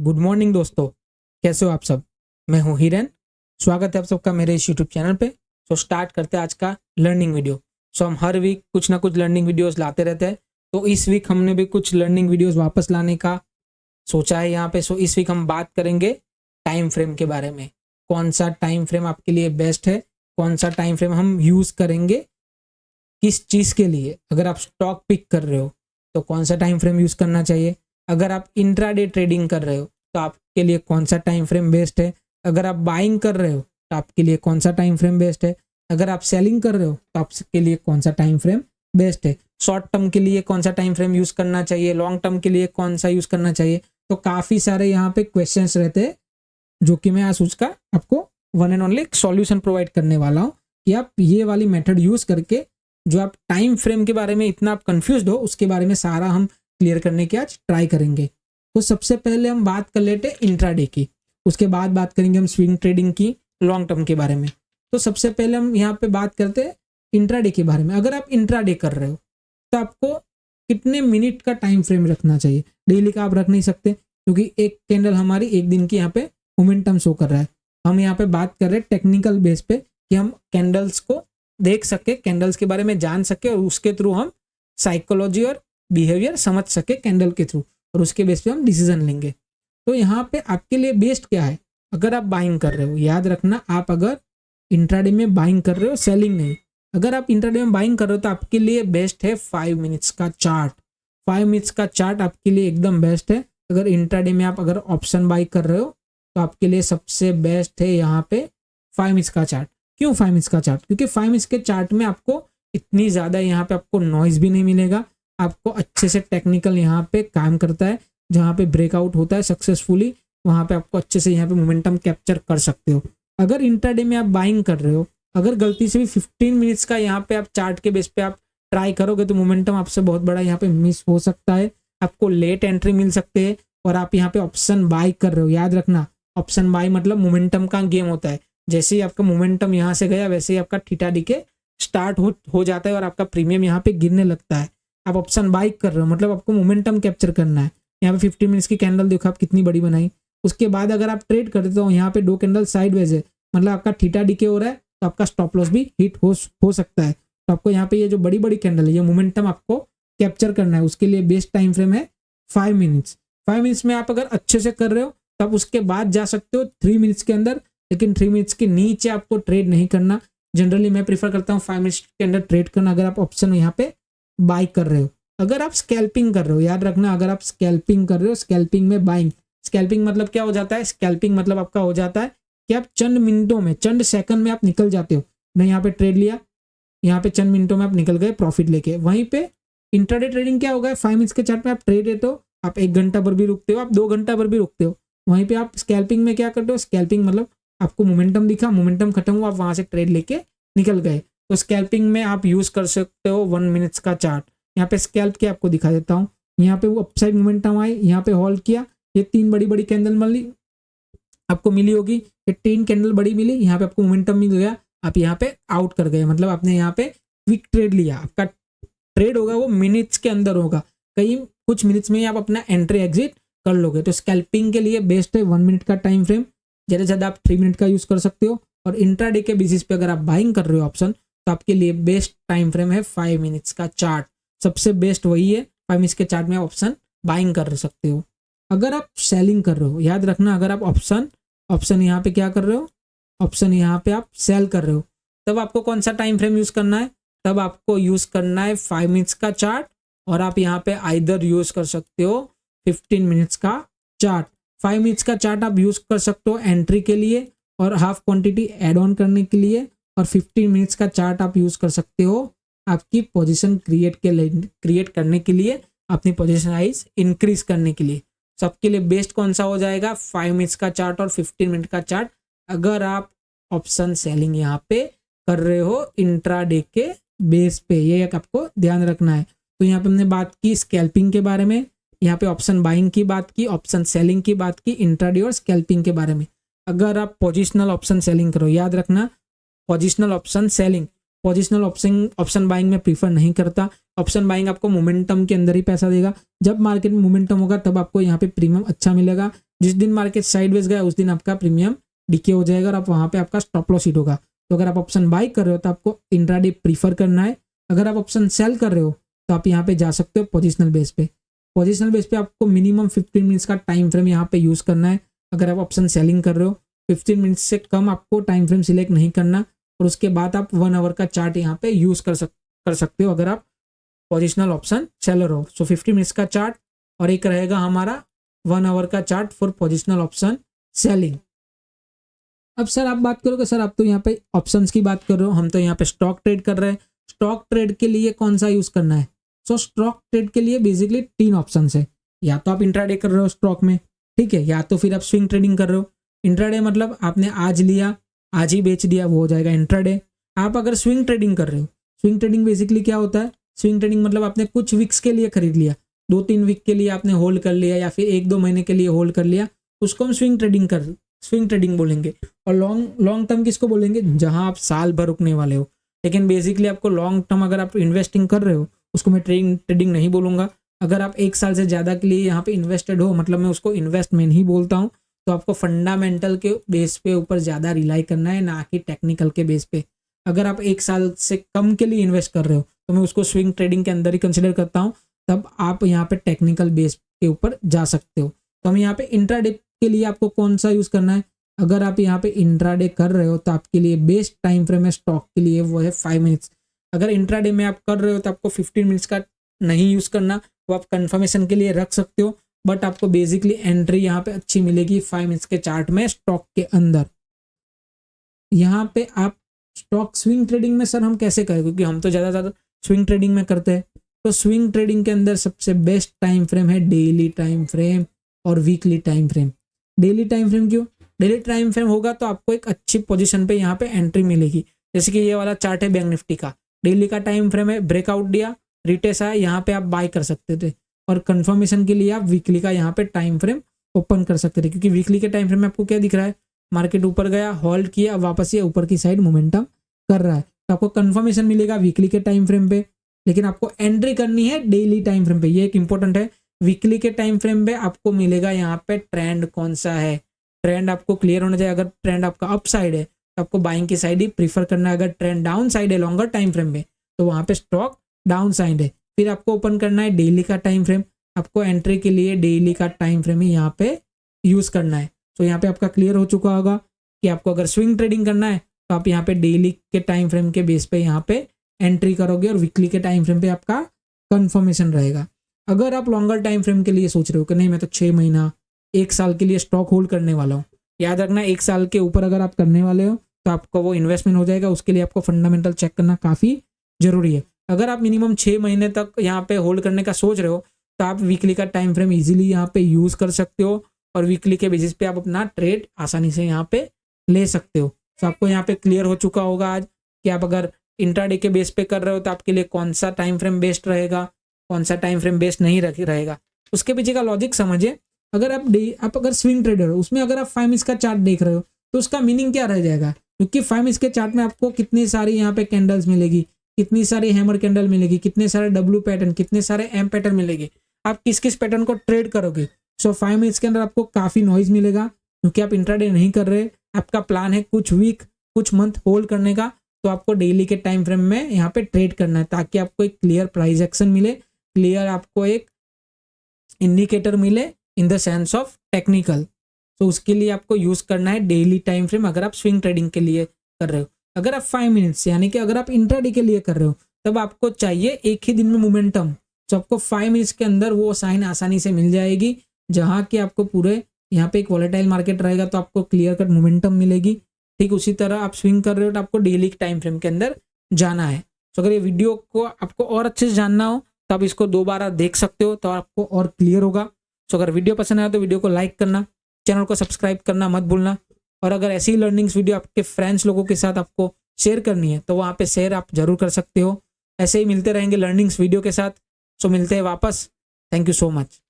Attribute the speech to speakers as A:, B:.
A: Good morning दोस्तों, कैसे हो आप सब। मैं हूं हिरन। स्वागत है आप सबका मेरे इस यूट्यूब चैनल पे। स्टार्ट करते हैं आज का लर्निंग वीडियो। हम हर वीक कुछ ना कुछ लर्निंग वीडियोस लाते रहते हैं। तो इस वीक हमने भी कुछ लर्निंग वीडियोस वापस लाने का सोचा है यहाँ पे। इस वीक हम बात करेंगे टाइम फ्रेम के बारे में। कौन सा टाइम फ्रेम आपके लिए बेस्ट है, कौन सा टाइम फ्रेम हम यूज़ करेंगे किस चीज़ के लिए। अगर आप स्टॉक पिक कर रहे हो तो कौन सा टाइम फ्रेम यूज़ करना चाहिए। अगर आप इंट्राडे ट्रेडिंग कर रहे हो तो आपके लिए कौन सा टाइम फ्रेम बेस्ट है। अगर आप बाइंग कर रहे हो तो आपके लिए कौन सा टाइम फ्रेम बेस्ट है। अगर आप सेलिंग कर रहे हो तो आपके लिए कौन सा टाइम फ्रेम बेस्ट है। शॉर्ट टर्म के लिए कौन सा टाइम फ्रेम यूज़ करना चाहिए, लॉन्ग टर्म के लिए कौन सा यूज़ करना चाहिए। तो काफ़ी सारे यहाँ पे क्वेश्चंस रहते हैं जो कि मैं आज उसका आपको वन एंड ओनली एक सॉल्यूशन प्रोवाइड करने वाला हूँ कि आप ये वाली मेथड यूज़ करके जो आप टाइम फ्रेम के बारे में इतना आप कंफ्यूज्ड हो उसके बारे में सारा हम क्लियर करने की आज ट्राई करेंगे। तो सबसे पहले हम बात कर लेते हैं इंट्राडे की, उसके बाद बात करेंगे हम स्विंग ट्रेडिंग की, लॉन्ग टर्म के बारे में। तो सबसे पहले हम यहाँ पे बात करते हैं इंट्राडे के बारे में। अगर आप इंट्राडे कर रहे हो तो आपको कितने मिनट का टाइम फ्रेम रखना चाहिए। डेली का आप रख नहीं सकते क्योंकि एक कैंडल हमारी एक दिन की यहाँ पे मोमेंटम शो कर रहा है। हम यहाँ पे बात कर रहे हैं टेक्निकल बेस पे कि हम कैंडल्स को देख सके, कैंडल्स के बारे में जान सके और उसके थ्रू हम साइकोलॉजी और बिहेवियर समझ सके कैंडल के थ्रू, और उसके बेस पे हम डिसीजन लेंगे। तो यहाँ पे आपके लिए बेस्ट क्या है। अगर आप बाइंग कर रहे हो, याद रखना, आप अगर इंट्राडे में बाइंग कर रहे हो, सेलिंग नहीं। अगर आप इंट्राडे में बाइंग कर रहे हो तो आपके लिए बेस्ट है 5 मिनट्स का चार्ट। 5 मिनट्स का चार्ट आपके लिए एकदम बेस्ट है। अगर इंट्राडे में आप अगर ऑप्शन बाई कर रहे हो तो आपके लिए सबसे बेस्ट है यहाँ पे 5 मिनट्स का चार्ट। क्यों 5 मिनट्स का चार्ट? क्योंकि 5 मिनट्स के चार्ट में आपको इतनी ज़्यादा यहाँ पे आपको नॉइज भी नहीं मिलेगा। आपको अच्छे से टेक्निकल यहाँ पे काम करता है। जहाँ पे ब्रेकआउट होता है सक्सेसफुली वहाँ पे आपको अच्छे से यहाँ पे मोमेंटम कैप्चर कर सकते हो। अगर इंट्राडे में आप बाइंग कर रहे हो, अगर गलती से भी 15 मिनट्स का यहाँ पे आप चार्ट के बेस पे आप ट्राई करोगे तो मोमेंटम आपसे बहुत बड़ा यहाँ पे मिस हो सकता है। आपको लेट एंट्री मिल सकते हैं। और आप यहाँ पे ऑप्शन बाई कर रहे हो, याद रखना ऑप्शन बाई मतलब मोमेंटम का गेम होता है। जैसे ही आपका मोमेंटम यहाँ से गया वैसे ही आपका थीटा डीके स्टार्ट हो जाता है और आपका प्रीमियम यहाँ पे गिरने लगता है। आप ऑप्शन बाई कर रहे हो मतलब आपको मोमेंटम कैप्चर करना है। यहाँ पे 15 मिनट्स की कैंडल देखो आप कितनी बड़ी बनाई। उसके बाद अगर आप ट्रेड करते हो यहाँ पे 2 कैंडल साइडवेज है मतलब आपका थीटा डीके हो रहा है तो आपका स्टॉप लॉस भी हिट हो सकता है। तो आपको यहाँ पे ये जो बड़ी बड़ी कैंडल है ये मोमेंटम आपको कैप्चर करना है। उसके लिए बेस्ट टाइम फ्रेम है 5 मिनट्स। 5 मिनट्स में आप अगर अच्छे से कर रहे हो तब उसके बाद जा सकते हो 3 मिनट्स के अंदर, लेकिन 3 मिनट्स के नीचे आपको ट्रेड नहीं करना। जनरली मैं प्रीफर करता हूँ 5 मिनट्स के अंदर ट्रेड करना अगर आप ऑप्शन यहाँ पे बाई कर रहे हो। अगर आप स्कैल्पिंग कर रहे हो, याद रखना अगर आप स्कैल्पिंग कर रहे हो, स्कैल्पिंग में बाइंग, स्कैल्पिंग मतलब क्या हो जाता है, स्कैल्पिंग मतलब आपका हो जाता है कि आप चंद मिनटों में, चंद सेकंड में आप निकल जाते हो। मैं यहाँ पे ट्रेड लिया, यहाँ पे चंद मिनटों में आप निकल गए प्रॉफिट लेके। वहीं पे इंट्राडे ट्रेडिंग क्या होगा, 5 मिनट्स के चार्ट में आप ट्रेड लेते हो, आप 1 घंटा भर भी रुकते हो, आप 2 घंटा भर भी रुकते हो। वहीं पे आप स्कैल्पिंग में क्या करते हो, स्कैल्पिंग मतलब आपको मोमेंटम दिखा, मोमेंटम खत्म हुआ, आप वहां से ट्रेड लेके निकल गए। तो स्कैल्पिंग में आप यूज कर सकते हो 1 मिनट्स का चार्ट। यहाँ पे स्कैल्प के आपको दिखा देता हूँ। यहाँ पे वो अपसाइड मोमेंटम आए, यहाँ पे होल्ड किया, ये 3 बड़ी बड़ी कैंडल मिली आपको मिली होगी, ये 3 कैंडल बड़ी मिली, यहाँ पे आपको मोमेंटम मिल गया, आप यहाँ पे आउट कर गए, मतलब आपने यहाँ पे क्विक ट्रेड लिया। आपका ट्रेड होगा वो मिनट्स के अंदर होगा, कई कुछ मिनट्स में आप अपना एंट्री एग्जिट कर लोगे। तो स्कैल्पिंग के लिए बेस्ट है 1 मिनट का टाइम फ्रेम, ज़्यादा से ज़्यादा आप 3 मिनट का यूज़ कर सकते हो। और इंट्राडे के बेसिस पे अगर आप बाइंग कर रहे हो ऑप्शन तो आपके लिए बेस्ट टाइम फ्रेम है 5 मिनट्स का चार्ट। सबसे बेस्ट वही है, 5 मिनट्स के चार्ट में आप ऑप्शन बाइंग कर सकते हो। अगर आप सेलिंग कर रहे हो, याद रखना अगर आप ऑप्शन यहाँ पे क्या कर रहे हो, ऑप्शन यहाँ पे आप सेल कर रहे हो, तब आपको कौन सा टाइम फ्रेम यूज़ करना है, तब आपको यूज़ करना है 5 मिनट्स का चार्ट। और आप यहाँ पे आइदर यूज़ कर सकते हो 15 मिनट्स का चार्ट। 5 मिनट्स का चार्ट आप यूज़ कर सकते हो एंट्री के लिए और हाफ क्वांटिटी ऐड ऑन करने के लिए, और 15 मिनट्स का चार्ट आप यूज़ कर सकते हो आपकी पोजीशन क्रिएट करने के लिए, अपनी पोजीशन साइज इंक्रीज करने के लिए। सबके लिए बेस्ट कौन सा हो जाएगा, 5 मिनट्स का चार्ट और 15 मिनट का चार्ट, अगर आप ऑप्शन सेलिंग यहाँ पे कर रहे हो इंट्राडे के बेस पे। ये एक आपको ध्यान रखना है। तो यहाँ पे हमने बात की स्कैल्पिंग के बारे में, यहाँ पे ऑप्शन बाइंग की बात की, ऑप्शन सेलिंग की बात की, इंट्राडे और स्कैल्पिंग के बारे में। अगर आप पोजिशनल ऑप्शन सेलिंग करो, याद रखना positional option selling, positional option buying में प्रीफर नहीं करता। ऑप्शन बाइंग आपको मोमेंटम के अंदर ही पैसा देगा। जब मार्केट में मोमेंटम होगा तब आपको यहाँ पे प्रीमियम अच्छा मिलेगा। जिस दिन मार्केट साइडवेज गया उस दिन आपका प्रीमियम डिके हो जाएगा और आप वहाँ पे आपका स्टॉप लॉस हिट होगा। तो अगर आप ऑप्शन बाई कर रहे हो तो आपको इंट्राडे प्रीफर करना है। अगर आप ऑप्शन सेल कर रहे हो तो आप यहाँ पे जा सकते हो पोजिशनल बेस पे। पोजिशनल बेस पे आपको मिनिमम 15 मिनट्स का टाइम फ्रेम यहाँ पे यूज़ करना है। अगर आप ऑप्शन सेलिंग कर रहे हो 15 मिनट्स से कम आपको टाइम फ्रेम सिलेक्ट नहीं करना और उसके बाद आप 1 आवर का चार्ट यहाँ पे यूज़ कर सकते हो अगर आप पोजिशनल ऑप्शन सेलर हो। सो 50 मिनट्स का चार्ट और एक रहेगा हमारा 1 आवर का chart for positional option selling. अब सर आप बात करोगे सर आप तो यहाँ पे ऑप्शंस की बात कर रहे हो, हम तो यहाँ पे स्टॉक ट्रेड कर रहे हैं। स्टॉक ट्रेड के लिए कौन सा यूज़ करना है? सो स्टॉक ट्रेड के लिए बेसिकली 3 ऑप्शन है। या तो आप इंट्राडे कर रहे हो स्टॉक में, ठीक है, या तो फिर आप स्विंग ट्रेडिंग कर रहे हो। इंट्राडे मतलब आपने आज लिया आज ही बेच दिया, वो हो जाएगा इंट्राडे। आप अगर स्विंग ट्रेडिंग कर रहे हो, स्विंग ट्रेडिंग बेसिकली क्या होता है? स्विंग ट्रेडिंग मतलब आपने कुछ वीक्स के लिए खरीद लिया, 2-3 वीक के लिए आपने होल्ड कर लिया या फिर 1-2 महीने के लिए होल्ड कर लिया, उसको हम स्विंग ट्रेडिंग बोलेंगे। और लॉन्ग टर्म किसको बोलेंगे? जहां आप साल भर रुकने वाले हो। लेकिन बेसिकली आपको लॉन्ग टर्म अगर आप इन्वेस्टिंग कर रहे हो उसको मैं ट्रेडिंग नहीं बोलूँगा। अगर आप 1 साल से ज़्यादा के लिए यहाँ पे इन्वेस्टेड हो, मतलब मैं उसको इन्वेस्टमेंट ही बोलता हूँ, तो आपको फंडामेंटल के बेस पे ऊपर ज़्यादा रिलाई करना है, ना कि टेक्निकल के बेस पे। अगर आप 1 साल से कम के लिए इन्वेस्ट कर रहे हो तो मैं उसको स्विंग ट्रेडिंग के अंदर ही कंसिडर करता हूँ। तब आप यहाँ पे टेक्निकल बेस के ऊपर जा सकते हो। तो हम यहाँ पे इंट्राडे के लिए आपको कौन सा यूज़ करना है? अगर आप यहाँ पे इंट्राडे कर रहे हो तो आपके लिए बेस्ट टाइम फ्रेम है स्टॉक के लिए, वो है 5 मिनट्स। अगर इंट्राडे में आप कर रहे हो तो आपको 15 मिनट्स का नहीं यूज़ करना, वो आप कंफर्मेशन के लिए रख सकते हो, बट आपको बेसिकली एंट्री यहाँ पे अच्छी मिलेगी 5 मिनट्स के चार्ट में स्टॉक के अंदर। यहाँ पे आप स्टॉक स्विंग ट्रेडिंग में सर हम कैसे करें, क्योंकि हम तो ज़्यादा स्विंग ट्रेडिंग में करते हैं। तो स्विंग ट्रेडिंग के अंदर सबसे बेस्ट टाइम फ्रेम है डेली टाइम फ्रेम और weekly time frame. Daily time frame क्यों? डेली टाइम फ्रेम होगा तो आपको एक अच्छी पोजीशन पे यहाँ पे एंट्री मिलेगी। जैसे कि ये वाला चार्ट है बैंक निफ्टी का, डेली का टाइम फ्रेम है, ब्रेकआउट दिया, रिटेस्ट आया, यहाँ पे आप बाय कर सकते थे। और कंफर्मेशन के लिए आप वीकली का यहाँ पे टाइम फ्रेम ओपन कर सकते थे, क्योंकि वीकली के टाइम फ्रेम में आपको क्या दिख रहा है? मार्केट ऊपर गया, होल्ड किया, वापस ये ऊपर की साइड मोमेंटम कर रहा है, तो आपको कंफर्मेशन मिलेगा वीकली के टाइम फ्रेम पे। लेकिन आपको एंट्री करनी है डेली टाइम फ्रेम पे, ये एक इंपॉर्टेंट है। वीकली के टाइम फ्रेम पे आपको मिलेगा यहाँ पे ट्रेंड कौन सा है, ट्रेंड आपको क्लियर होना चाहिए। अगर ट्रेंड आपका अप साइड है तो आपको बाइंग की साइड ही प्रीफर करना है। अगर ट्रेंड डाउन साइड है लॉन्गर टाइम फ्रेम में तो वहाँ पे स्टॉक डाउन साइड है। फिर आपको ओपन करना है डेली का टाइम फ्रेम, आपको एंट्री के लिए डेली का टाइम फ्रेम ही यहाँ पे यूज़ करना है। तो यहाँ पे आपका क्लियर हो चुका होगा कि आपको अगर स्विंग ट्रेडिंग करना है तो आप यहाँ पे डेली के टाइम फ्रेम के बेस पे यहाँ पे एंट्री करोगे और वीकली के टाइम फ्रेम पे आपका कंफर्मेशन रहेगा। अगर आप लॉन्गर टाइम फ्रेम के लिए सोच रहे हो कि नहीं मैं तो 6 महीना 1 साल के लिए स्टॉक होल्ड करने वाला हूँ, याद रखना 1 साल के ऊपर अगर आप करने वाले हो तो आपको वो इन्वेस्टमेंट हो जाएगा। उसके लिए आपको फंडामेंटल चेक करना काफ़ी जरूरी है। अगर आप मिनिमम 6 महीने तक यहाँ पे होल्ड करने का सोच रहे हो तो आप वीकली का टाइम फ्रेम इजीली यहाँ पे यूज़ कर सकते हो और वीकली के बेसिस पे आप अपना ट्रेड आसानी से यहाँ पे ले सकते हो। तो आपको यहाँ पे क्लियर हो चुका होगा आज कि आप अगर इंट्राडे के बेस पे कर रहे हो तो आपके लिए कौन सा टाइम फ्रेम बेस्ट रहेगा, कौन सा टाइम फ्रेम बेस्ट नहीं रहेगा। उसके पीछे का लॉजिक समझिए। अगर आप अगर स्विंग ट्रेडर हो, उसमें अगर आप 5 मिनट्स का चार्ट देख रहे हो तो उसका मीनिंग क्या रह जाएगा? क्योंकि 5 मिनट्स के चार्ट में आपको कितनी सारी यहाँ पे कैंडल्स मिलेगी, कितनी सारी हैमर कैंडल मिलेगी, कितने सारे डब्ल्यू पैटर्न, कितने सारे एम पैटर्न मिलेगी, आप किस किस पैटर्न को ट्रेड करोगे। सो 5 मिनट्स के अंदर आपको काफ़ी नॉइज मिलेगा क्योंकि आप इंट्राडे नहीं कर रहे, आपका प्लान है कुछ वीक कुछ मंथ होल्ड करने का। तो आपको डेली के टाइम फ्रेम में यहाँ पे ट्रेड करना है ताकि आपको एक क्लियर प्राइस एक्शन मिले, क्लियर आपको एक इंडिकेटर मिले in the sense of technical. तो उसके लिए आपको यूज़ करना है डेली टाइम फ्रेम अगर आप स्विंग ट्रेडिंग के लिए कर रहे हो। अगर आप 5 मिनट्स यानी कि अगर आप इंट्राडे के लिए कर रहे हो तब आपको चाहिए एक ही दिन में मोमेंटम। तो आपको 5 मिनट्स के अंदर वो साइन आसानी से मिल जाएगी जहाँ कि आपको पूरे यहाँ पे एक वॉलेटाइल मार्केट रहेगा तो आपको क्लियर कट मोमेंटम मिलेगी। ठीक उसी तरह आप स्विंग कर रहे हो तो आपको डेली टाइम फ्रेम के अंदर जाना है। तो अगर ये वीडियो को आपको और अच्छे से जानना हो तो आप इसको दोबारा देख सकते हो तो आपको और क्लियर होगा। तो अगर वीडियो पसंद आया तो वीडियो को लाइक करना, चैनल को सब्सक्राइब करना मत भूलना। और अगर ऐसी ही लर्निंग्स वीडियो आपके फ्रेंड्स लोगों के साथ आपको शेयर करनी है तो वहाँ पे शेयर आप जरूर कर सकते हो। ऐसे ही मिलते रहेंगे लर्निंग्स वीडियो के साथ। सो मिलते हैं वापस। Thank you so much.